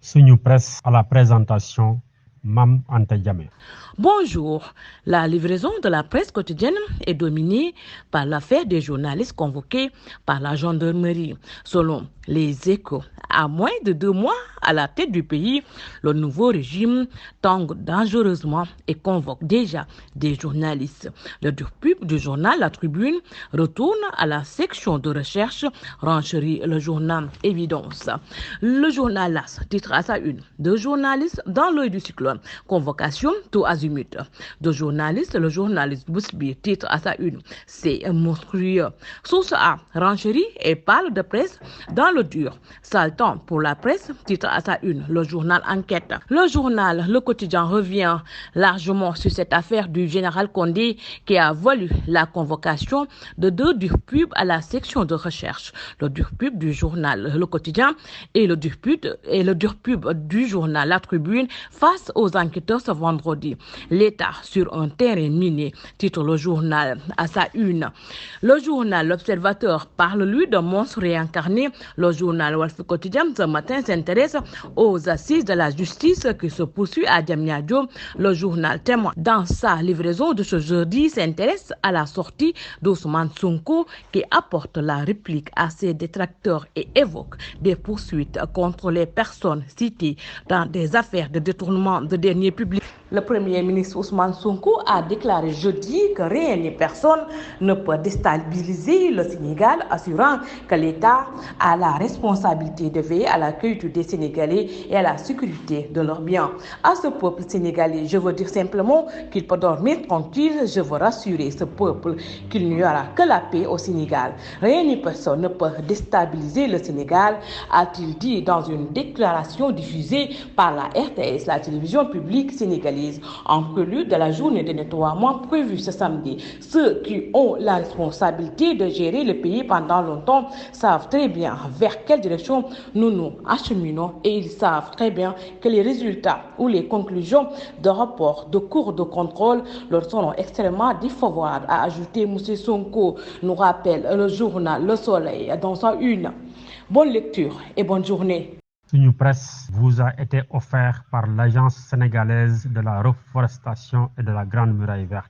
Suñu Presse à la présentation, Mam Anta Diamé. Bonjour. La livraison de la presse quotidienne est dominée par l'affaire des journalistes convoqués par la gendarmerie. Selon les Échos, à moins de 2 mois à la tête du pays, le nouveau régime tangue dangereusement et convoque déjà des journalistes. Le pub du journal La Tribune retourne à la section de recherche, renchérit le journal Évidence. Le journal LAS titre à sa une: 2 journalistes dans l'œil du cyclone, convocation tout azimut. De journalistes, le journaliste Bousby titre à sa une: c'est monstrueux. Source A renchérit et parle de presse dans le dur. Sale temps pour la presse titre à sa une le journal Enquête. Le journal Le Quotidien revient largement sur cette affaire du général Condé qui a valu la convocation de 2 pub à la section de recherche. Le pub du journal Le Quotidien et le pub du journal La Tribune face aux enquêteurs ce vendredi. L'État sur un terrain miné, titre le journal à sa une. Le journal L'Observateur parle, lui, d'un monstre réincarné. Le journal Walf Quotidien ce matin s'intéresse aux assises de la justice qui se poursuit à Diamniadio. Le journal Témoin, dans sa livraison de ce jeudi, s'intéresse à la sortie d'Ousmane Sonko qui apporte la réplique à ses détracteurs et évoque des poursuites contre les personnes citées dans des affaires de détournement de deniers publics. Le Premier ministre Ousmane Sonko a déclaré jeudi que rien ni personne ne peut déstabiliser le Sénégal, assurant que l'État a la responsabilité de veiller à la quiétude des Sénégalais et à la sécurité de leurs biens. À ce peuple sénégalais, je veux dire simplement qu'il peut dormir tranquille. Je veux rassurer ce peuple qu'il n'y aura que la paix au Sénégal. Rien ni personne ne peut déstabiliser le Sénégal, a-t-il dit dans une déclaration diffusée par la RTS, la télévision publique sénégalaise, en prélude de la journée de nettoiement prévue ce samedi. Ceux qui ont la responsabilité de gérer le pays pendant longtemps savent très bien vers quelle direction nous nous acheminons et ils savent très bien que les résultats ou les conclusions de rapports de cours de contrôle leur seront extrêmement défavorables, a ajouté M. Sonko, nous rappelle le journal Le Soleil dans sa une. Bonne lecture et bonne journée. Suñu Presse vous a été offert par l'Agence sénégalaise de la reforestation et de la Grande Muraille Verte.